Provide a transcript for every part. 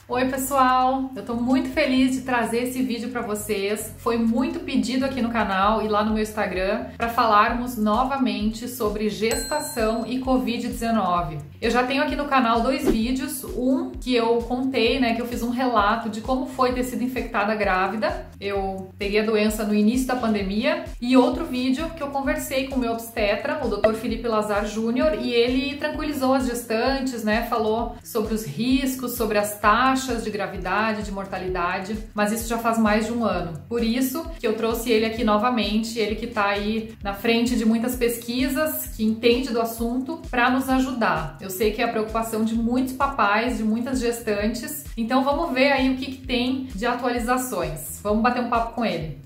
Oi pessoal, eu tô muito feliz de trazer esse vídeo para vocês. Foi muito pedido aqui no canal e lá no meu Instagram para falarmos novamente sobre gestação e Covid-19. Eu já tenho aqui no canal dois vídeos, um que eu contei, que eu fiz um relato de como foi ter sido infectada grávida. Eu peguei a doença no início da pandemia, e outro vídeo que eu conversei com o meu obstetra, o Dr. Felipe Lazar Júnior, e ele tranquilizou as gestantes, falou sobre os riscos, sobre as taxas de gravidade, de mortalidade, mas isso já faz mais de um ano. Por isso que eu trouxe ele aqui novamente, ele que tá aí na frente de muitas pesquisas, que entende do assunto, para nos ajudar. Eu sei que é a preocupação de muitos papais, de muitas gestantes, então vamos ver aí o que tem de atualizações. Vamos bater um papo com ele.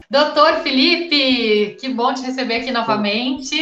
Doutor Felipe, que bom te receber aqui novamente.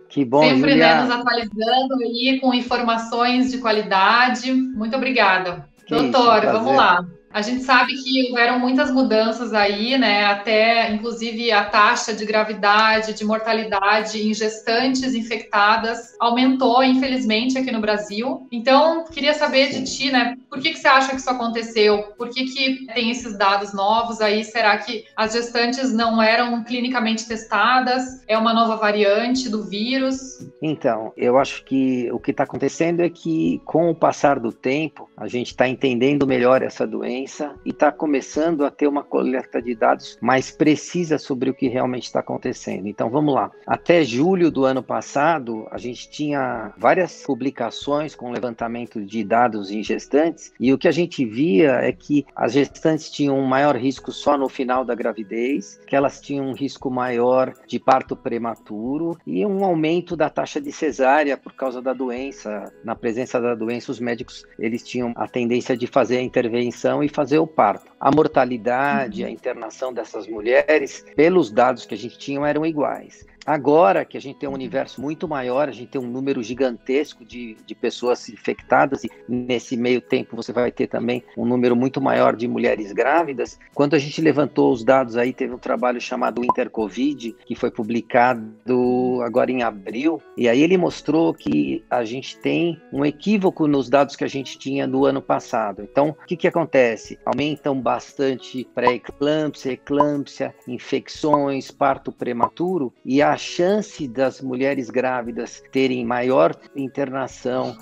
Que bom, Sempre, Julia. nos atualizando aí com informações de qualidade. Muito obrigada. Que isso, um Doutor, vamos prazer. lá. A gente sabe que houveram muitas mudanças aí, até inclusive a taxa de gravidade, de mortalidade em gestantes infectadas aumentou, infelizmente, aqui no Brasil. Então, queria saber de Sim. ti, por que você acha que isso aconteceu? Por que tem esses dados novos aí? Será que as gestantes não eram clinicamente testadas? É uma nova variante do vírus? Então, eu acho que o que está acontecendo é que, com o passar do tempo, a gente está entendendo melhor essa doença e está começando a ter uma coleta de dados mais precisa sobre o que realmente está acontecendo. Então, vamos lá. Até julho do ano passado, a gente tinha várias publicações com levantamento de dados em gestantes, e o que a gente via é que as gestantes tinham um maior risco só no final da gravidez, que elas tinham um risco maior de parto prematuro e um aumento da taxa de cesárea por causa da doença. Na presença da doença, os médicos eles tinham a tendência de fazer a intervenção e fazer o parto. A mortalidade, a internação dessas mulheres, pelos dados que a gente tinha, eram iguais. Agora que a gente tem um universo muito maior, a gente tem um número gigantesco de pessoas infectadas, e nesse meio tempo você vai ter também um número muito maior de mulheres grávidas. Quando a gente levantou os dados aí, teve um trabalho chamado Intercovid, que foi publicado agora em abril, e aí ele mostrou que a gente tem um equívoco nos dados que a gente tinha no ano passado. Então, o que acontece? Aumentam bastante pré-eclâmpsia, eclâmpsia, infecções, parto prematuro, e a chance das mulheres grávidas terem maior internação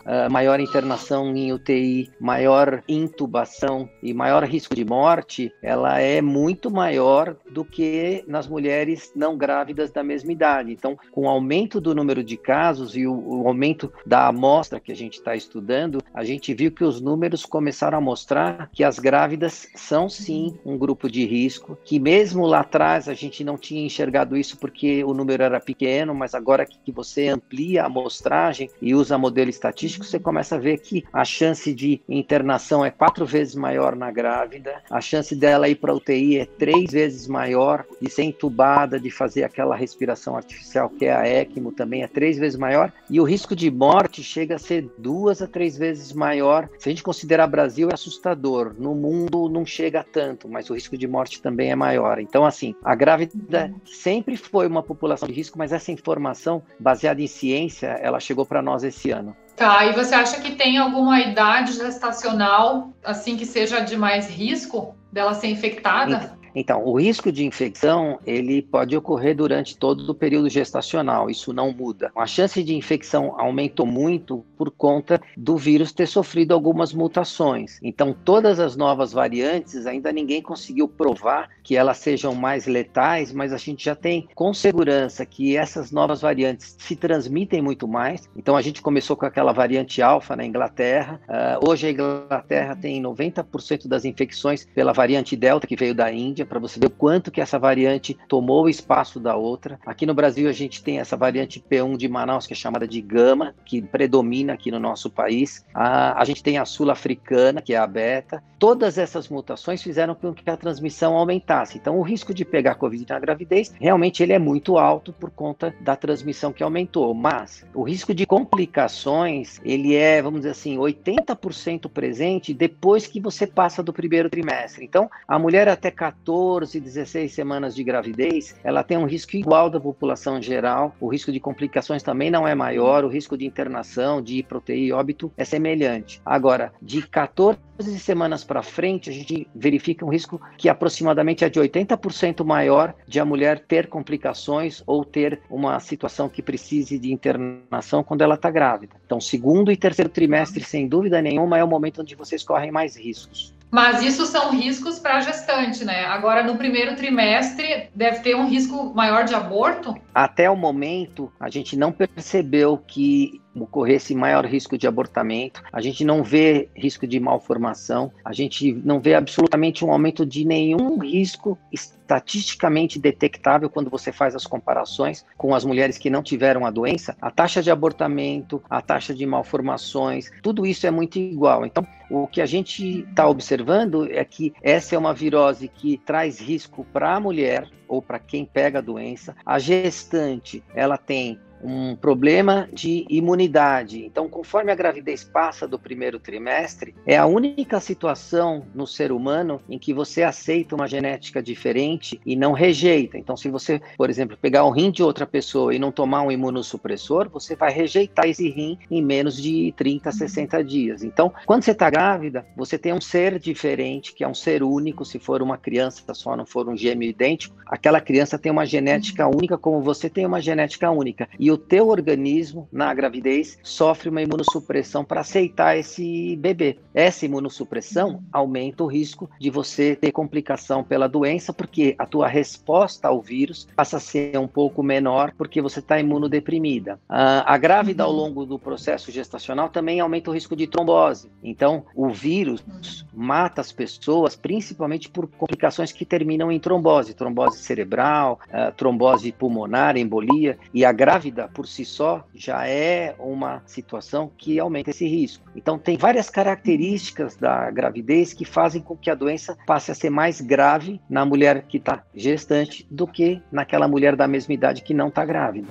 em UTI, maior intubação e maior risco de morte, ela é muito maior do que nas mulheres não grávidas da mesma idade. Então, com o aumento do número de casos e o aumento da amostra que a gente está estudando, a gente viu que os números começaram a mostrar que as grávidas são sim um grupo de risco, que mesmo lá atrás a gente não tinha enxergado isso porque o número era pequeno, mas agora que você amplia a amostragem e usa modelo estatístico, você começa a ver que a chance de internação é 4 vezes maior na grávida, a chance dela ir para UTI é 3 vezes maior, de ser entubada, de fazer aquela respiração artificial que é a ECMO, também é 3 vezes maior, e o risco de morte chega a ser 2 a 3 vezes maior. Se a gente considerar Brasil, é assustador. No mundo não chega a tanto, mas o risco de morte também é maior. Então, assim, a grávida sempre foi uma população de risco, mas essa informação baseada em ciência, ela chegou para nós esse ano. Tá, e você acha que tem alguma idade gestacional, assim, que seja de mais risco dela ser infectada? Então, o risco de infecção, ele pode ocorrer durante todo o período gestacional, isso não muda. A chance de infecção aumentou muito por conta do vírus ter sofrido algumas mutações. Então, todas as novas variantes, ainda ninguém conseguiu provar que elas sejam mais letais, mas a gente já tem com segurança que essas novas variantes se transmitem muito mais. Então, a gente começou com aquela variante alfa na Inglaterra. Hoje a Inglaterra tem 90% das infecções pela variante Delta, que veio da Índia, para você ver o quanto que essa variante tomou o espaço da outra. Aqui no Brasil a gente tem essa variante P1 de Manaus, que é chamada de Gama, que predomina aqui no nosso país. A gente tem a sul-africana, que é a Beta. Todas essas mutações fizeram com que a transmissão aumentasse. Então o risco de pegar Covid na gravidez, realmente ele é muito alto por conta da transmissão que aumentou. Mas o risco de complicações, ele é, vamos dizer assim, 80% presente depois que você passa do primeiro trimestre. Então a mulher até 14 14, 16 semanas de gravidez, ela tem um risco igual da população geral, o risco de complicações também não é maior, o risco de internação, de hipoteia e óbito é semelhante. Agora, de 14 semanas para frente, a gente verifica um risco que aproximadamente é de 80% maior de a mulher ter complicações ou ter uma situação que precise de internação quando ela está grávida. Então, segundo e terceiro trimestre, sem dúvida nenhuma, é o momento onde vocês correm mais riscos. Mas isso são riscos para a gestante, né? Agora, no primeiro trimestre, deve ter um risco maior de aborto? Até o momento, a gente não percebeu que ocorresse maior risco de abortamento, a gente não vê risco de malformação, a gente não vê absolutamente um aumento de nenhum risco estatisticamente detectável quando você faz as comparações com as mulheres que não tiveram a doença. A taxa de abortamento, a taxa de malformações, tudo isso é muito igual. Então, o que a gente está observando é que essa é uma virose que traz risco para a mulher ou para quem pega a doença. A gestante, ela tem um problema de imunidade. Então, conforme a gravidez passa do primeiro trimestre, é a única situação no ser humano em que você aceita uma genética diferente e não rejeita. Então, se você, por exemplo, pegar o rim de outra pessoa e não tomar um imunossupressor, você vai rejeitar esse rim em menos de 30, 60 dias. Então, quando você está grávida, você tem um ser diferente, que é um ser único. Se for uma criança só, não for um gêmeo idêntico, aquela criança tem uma genética única, como você tem uma genética única. E o teu organismo, na gravidez, sofre uma imunossupressão para aceitar esse bebê. Essa imunossupressão aumenta o risco de você ter complicação pela doença, porque a tua resposta ao vírus passa a ser um pouco menor, porque você está imunodeprimida. A grávida, ao longo do processo gestacional, também aumenta o risco de trombose. Então, o vírus mata as pessoas, principalmente por complicações que terminam em trombose cerebral, trombose pulmonar, embolia, e a grávida, por si só, já é uma situação que aumenta esse risco. Então, tem várias características da gravidez que fazem com que a doença passe a ser mais grave na mulher que está gestante do que naquela mulher da mesma idade que não está grávida.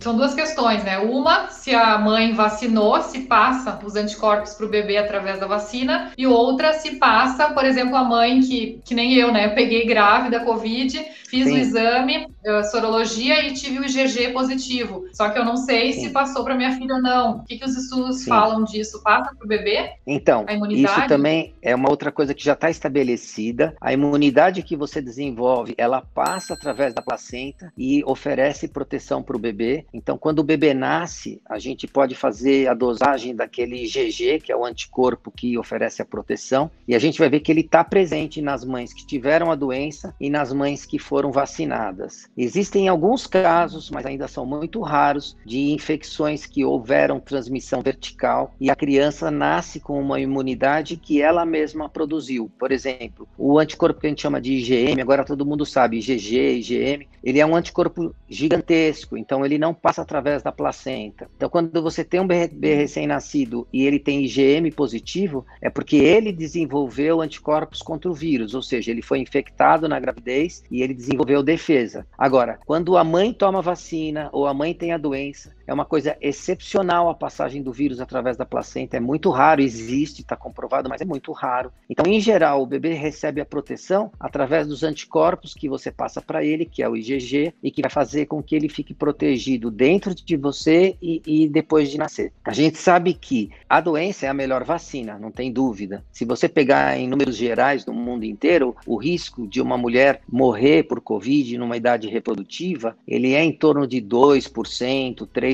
São duas questões, né? Uma, se a mãe vacinou, se passa os anticorpos para o bebê através da vacina, e outra, se passa, por exemplo, a mãe que nem eu, né? Eu peguei grávida, Covid, fiz o exame, sorologia e tive o IgG positivo. Só que eu não sei se passou para minha filha ou não. O que os estudos falam disso? Passa para o bebê? Então, a imunidade? Isso também é uma outra coisa que já está estabelecida. A imunidade que você desenvolve, ela passa através da placenta e oferece proteção para o bebê. Então, quando o bebê nasce, a gente pode fazer a dosagem daquele IgG, que é o anticorpo que oferece a proteção, e a gente vai ver que ele está presente nas mães que tiveram a doença e nas mães que foram vacinadas. Existem alguns casos, mas ainda são muito raros, de infecções que houveram transmissão vertical e a criança nasce com uma imunidade que ela mesma produziu. Por exemplo, o anticorpo que a gente chama de IgM, agora todo mundo sabe, IgG, IgM, ele é um anticorpo gigantesco, então ele não passa através da placenta. Então, quando você tem um bebê recém-nascido e ele tem IgM positivo, é porque ele desenvolveu anticorpos contra o vírus, ou seja, ele foi infectado na gravidez e ele desenvolveu defesa. Agora, quando a mãe toma vacina ou a mãe tem a doença, é uma coisa excepcional a passagem do vírus através da placenta, é muito raro, existe, está comprovado, mas é muito raro. Então, em geral, o bebê recebe a proteção através dos anticorpos que você passa para ele, que é o IgG, e que vai fazer com que ele fique protegido dentro de você e depois de nascer. A gente sabe que a doença é a melhor vacina, não tem dúvida. Se você pegar em números gerais no mundo inteiro, o risco de uma mulher morrer por Covid numa idade reprodutiva, ele é em torno de 2%, 3%.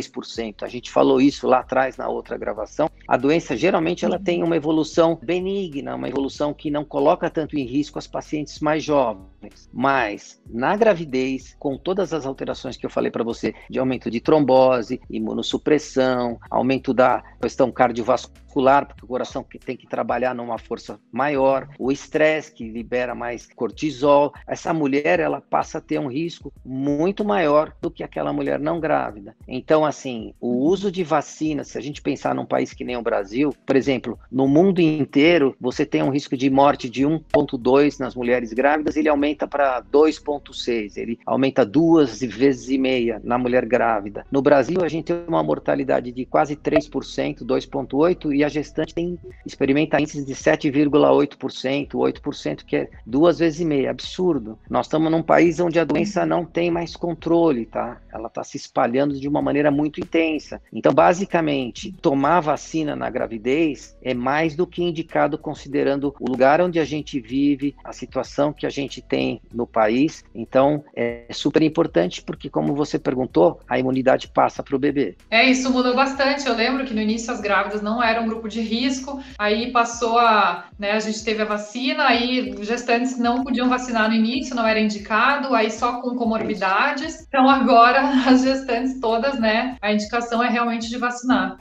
A gente falou isso lá atrás na outra gravação. A doença, geralmente, ela tem uma evolução benigna, uma evolução que não coloca tanto em risco as pacientes mais jovens. Mas, na gravidez, com todas as alterações que eu falei para você, de aumento de trombose, imunossupressão, aumento da questão cardiovascular, porque o coração tem que trabalhar numa força maior, o estresse que libera mais cortisol, essa mulher, ela passa a ter um risco muito maior do que aquela mulher não grávida. Então, assim, o uso de vacinas, se a gente pensar num país que nem o Brasil, por exemplo, no mundo inteiro, você tem um risco de morte de 1,2 nas mulheres grávidas, ele aumenta para 2,6, ele aumenta 2,5 vezes na mulher grávida. No Brasil, a gente tem uma mortalidade de quase 3%, 2,8%, e a gestante experimenta índices de 7,8%, 8%, que é 2,5 vezes, absurdo. Nós estamos num país onde a doença não tem mais controle, tá? Ela está se espalhando de uma maneira muito intensa. Então, basicamente, tomar vacina na gravidez é mais do que indicado considerando o lugar onde a gente vive, a situação que a gente tem no país. Então, é super importante porque, como você perguntou, a imunidade passa para o bebê. Isso mudou bastante. Eu lembro que no início as grávidas não eram um grupo de risco, aí passou a gente teve a vacina, aí gestantes não podiam vacinar no início, não era indicado, aí só com comorbidades. Então agora as gestantes todas, a indicação é realmente de vacinar.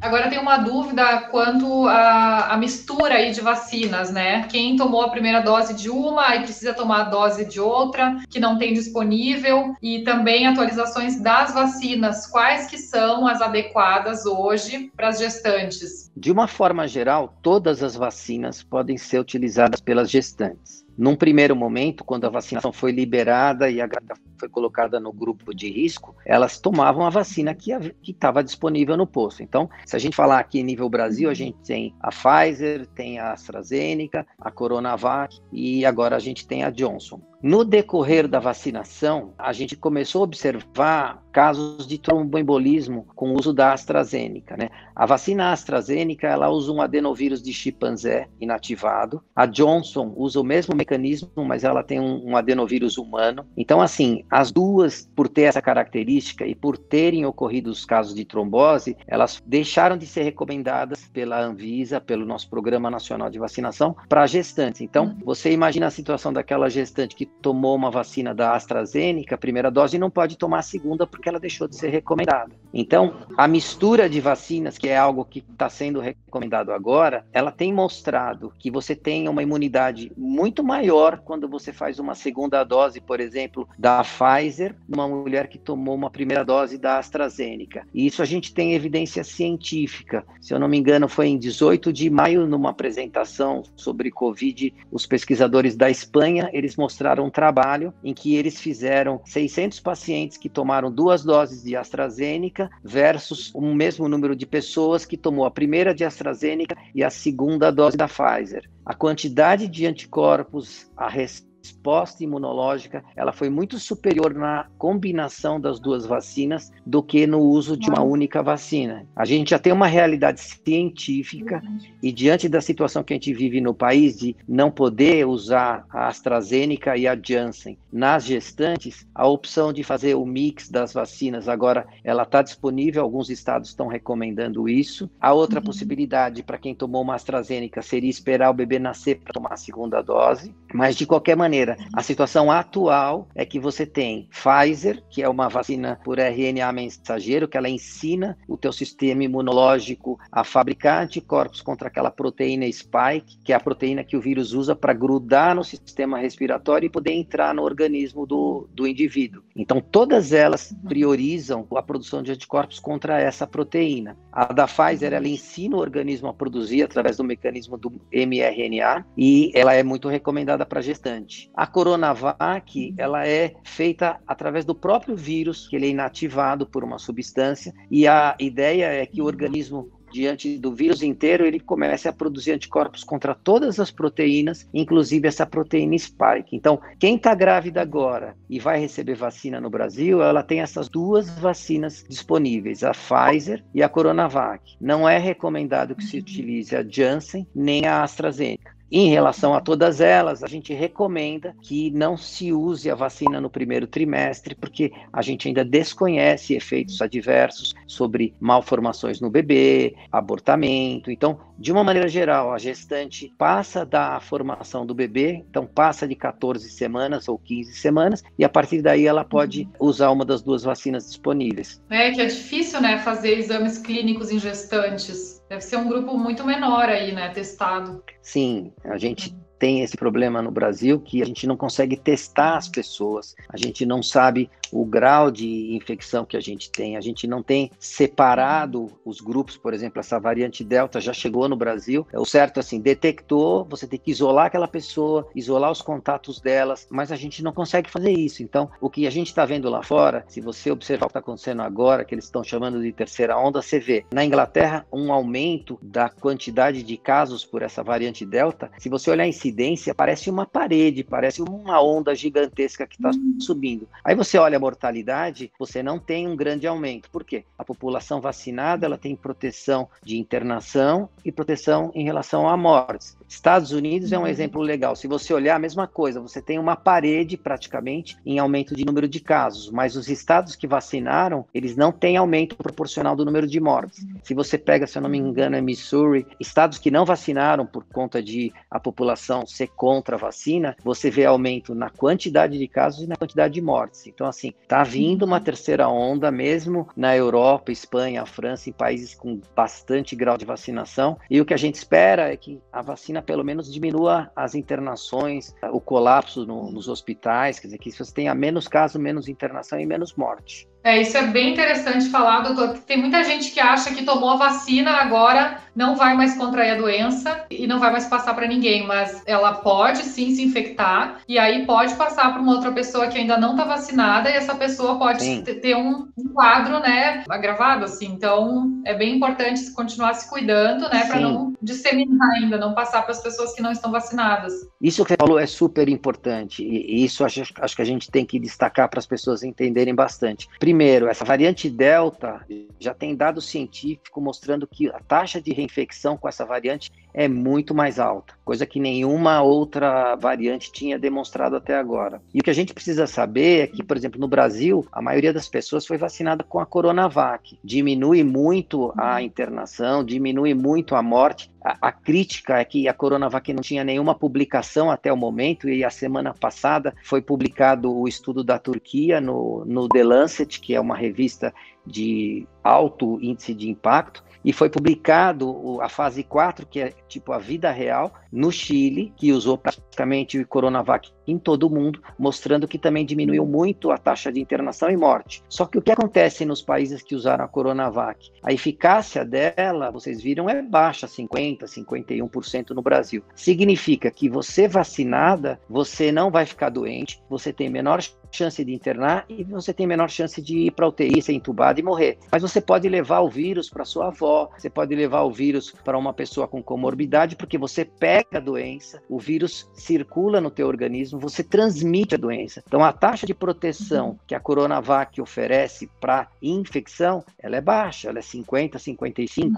Agora tem uma dúvida quanto à mistura aí de vacinas, Quem tomou a primeira dose de uma, aí precisa tomar a dose de outra, que não tem disponível, e também atualizações das vacinas, quais que são as adequadas hoje para as gestantes? De uma forma geral, todas as vacinas podem ser utilizadas pelas gestantes. Num primeiro momento, quando a vacinação foi liberada e a grávida foi colocada no grupo de risco, elas tomavam a vacina que estava disponível no posto. Então, se a gente falar aqui em nível Brasil, a gente tem a Pfizer, tem a AstraZeneca, a Coronavac e agora a gente tem a Johnson. No decorrer da vacinação, a gente começou a observar casos de tromboembolismo com o uso da AstraZeneca, A vacina AstraZeneca, ela usa um adenovírus de chimpanzé inativado. A Johnson usa o mesmo mecanismo, mas ela tem um adenovírus humano. Então, assim, as duas, por ter essa característica e por terem ocorrido os casos de trombose, elas deixaram de ser recomendadas pela Anvisa, pelo nosso Programa Nacional de Vacinação, para gestantes. Então, você imagina a situação daquela gestante que tomou uma vacina da AstraZeneca, a primeira dose, e não pode tomar a segunda porque ela deixou de ser recomendada. Então, a mistura de vacinas, que é algo que está sendo recomendado agora, ela tem mostrado que você tem uma imunidade muito maior quando você faz uma segunda dose, por exemplo, da Pfizer, numa mulher que tomou uma primeira dose da AstraZeneca. E isso a gente tem evidência científica. Se eu não me engano, foi em 18 de maio, numa apresentação sobre Covid, os pesquisadores da Espanha, eles mostraram um trabalho em que eles fizeram 600 pacientes que tomaram 2 doses de AstraZeneca versus o mesmo número de pessoas que tomou a primeira de AstraZeneca e a segunda dose da Pfizer. A quantidade de anticorpos, a resposta imunológica, ela foi muito superior na combinação das duas vacinas do que no uso de uma única vacina. A gente já tem uma realidade científica e diante da situação que a gente vive no país de não poder usar a AstraZeneca e a Janssen nas gestantes, a opção de fazer o mix das vacinas agora, ela está disponível, alguns estados estão recomendando isso. A outra possibilidade para quem tomou uma AstraZeneca seria esperar o bebê nascer para tomar a segunda dose, mas de qualquer maneira, a situação atual é que você tem Pfizer, que é uma vacina por RNA mensageiro, que ela ensina o teu sistema imunológico a fabricar anticorpos contra aquela proteína spike, que é a proteína que o vírus usa para grudar no sistema respiratório e poder entrar no organismo do indivíduo. Então, todas elas priorizam a produção de anticorpos contra essa proteína. A da Pfizer, ela ensina o organismo a produzir através do mecanismo do mRNA e ela é muito recomendada para gestante. A Coronavac, ela é feita através do próprio vírus, que ele é inativado por uma substância, e a ideia é que o organismo, diante do vírus inteiro, ele comece a produzir anticorpos contra todas as proteínas, inclusive essa proteína spike. Então, quem está grávida agora e vai receber vacina no Brasil, ela tem essas duas vacinas disponíveis, a Pfizer e a Coronavac. Não é recomendado que se utilize a Janssen nem a AstraZeneca. Em relação a todas elas, a gente recomenda que não se use a vacina no primeiro trimestre, porque a gente ainda desconhece efeitos adversos sobre malformações no bebê, abortamento. Então, de uma maneira geral, a gestante passa da formação do bebê, então passa de 14 semanas ou 15 semanas, e a partir daí ela pode usar uma das duas vacinas disponíveis. Que é difícil, fazer exames clínicos em gestantes. Deve ser um grupo muito menor aí, testado. Sim, a gente tem esse problema no Brasil, que a gente não consegue testar as pessoas, a gente não sabe o grau de infecção que a gente não tem separado os grupos. Por exemplo, essa variante Delta já chegou no Brasil, o certo assim, detectou, você tem que isolar aquela pessoa, isolar os contatos delas, mas a gente não consegue fazer isso. Então, o que a gente está vendo lá fora, se você observar o que está acontecendo agora, que eles estão chamando de terceira onda, você vê na Inglaterra um aumento da quantidade de casos por essa variante Delta. Se você olhar a incidência, parece uma parede, parece uma onda gigantesca que está subindo. Aí você olha a mortalidade, você não tem um grande aumento. Por quê? A população vacinada, ela tem proteção de internação e proteção em relação a mortes. Estados Unidos é um exemplo legal. Se você olhar a mesma coisa, você tem uma parede praticamente em aumento de número de casos, mas os estados que vacinaram, eles não têm aumento proporcional do número de mortes. Se você pega, se eu não me engano, é Missouri, estados que não vacinaram por conta de a população ser contra a vacina, você vê aumento na quantidade de casos e na quantidade de mortes. Então, assim, tá vindo uma terceira onda, mesmo na Europa, Espanha, França, em países com bastante grau de vacinação, e o que a gente espera é que a vacina pelo menos diminua as internações, o colapso nos hospitais, quer dizer, que você tenha menos casos, menos internação e menos morte. Isso é bem interessante falar, doutor, porque tem muita gente que acha que tomou a vacina, agora não vai mais contrair a doença e não vai mais passar para ninguém, mas ela pode sim se infectar e aí pode passar para uma outra pessoa que ainda não está vacinada e essa pessoa pode ter um quadro, né, agravado, assim. Então, é bem importante continuar se cuidando, né, para não disseminar ainda, não passar para as pessoas que não estão vacinadas. Isso que você falou é super importante e isso acho que a gente tem que destacar para as pessoas entenderem bastante. Primeiro, essa variante Delta já tem dado científico mostrando que a taxa de reinfecção com essa variante é muito mais alta, coisa que nenhuma outra variante tinha demonstrado até agora. E o que a gente precisa saber é que, por exemplo, no Brasil, a maioria das pessoas foi vacinada com a Coronavac. Diminui muito a internação, diminui muito a morte. A crítica é que a Coronavac não tinha nenhuma publicação até o momento, e a semana passada foi publicado o estudo da Turquia no The Lancet, que é uma revista de alto índice de impacto, e foi publicado a fase 4, que é tipo a vida real, no Chile, que usou praticamente o Coronavac em todo o mundo, mostrando que também diminuiu muito a taxa de internação e morte. Só que o que acontece nos países que usaram a Coronavac? A eficácia dela, vocês viram, é baixa, 50%, 51% no Brasil. Significa que você vacinada, você não vai ficar doente, você tem menor chance de internar e você tem menor chance de ir para a UTI, ser entubado e morrer. Mas você pode levar o vírus para sua avó, você pode levar o vírus para uma pessoa com comorbidade, porque você pega a doença, o vírus circula no teu organismo, você transmite a doença. Então, a taxa de proteção que a Coronavac oferece para infecção, ela é baixa, ela é 50%, 55%.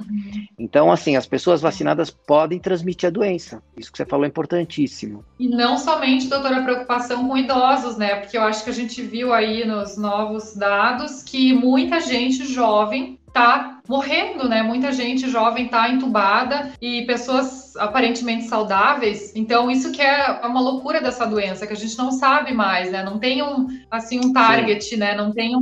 Então, assim, as pessoas vacinadas podem transmitir a doença. Isso que você falou é importantíssimo. E não somente, doutora, a preocupação com idosos, né? Porque eu acho que a gente viu aí nos novos dados que muita gente jovem tá morrendo, né? Muita gente jovem tá entubada e pessoas aparentemente saudáveis. Então, isso que é uma loucura dessa doença, que a gente não sabe mais, né? Não tem um target, né? Não tem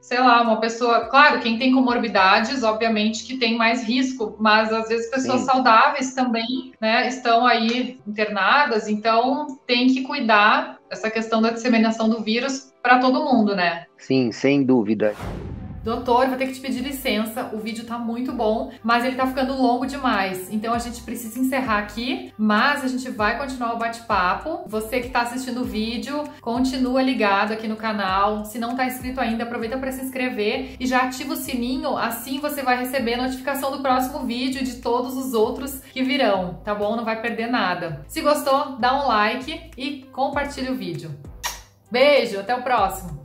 sei lá, uma pessoa... Claro, quem tem comorbidades, obviamente que tem mais risco, mas às vezes pessoas saudáveis também, né? Estão aí internadas, então tem que cuidar essa questão da disseminação do vírus para todo mundo, né? Sim, sem dúvida. Doutor, vou ter que te pedir licença, o vídeo tá muito bom, mas ele tá ficando longo demais, então a gente precisa encerrar aqui, mas a gente vai continuar o bate-papo. Você que tá assistindo o vídeo, continua ligado aqui no canal. Se não tá inscrito ainda, aproveita para se inscrever e já ativa o sininho, assim você vai receber a notificação do próximo vídeo e de todos os outros que virão, tá bom? Não vai perder nada. Se gostou, dá um like e compartilha o vídeo. Beijo, até o próximo!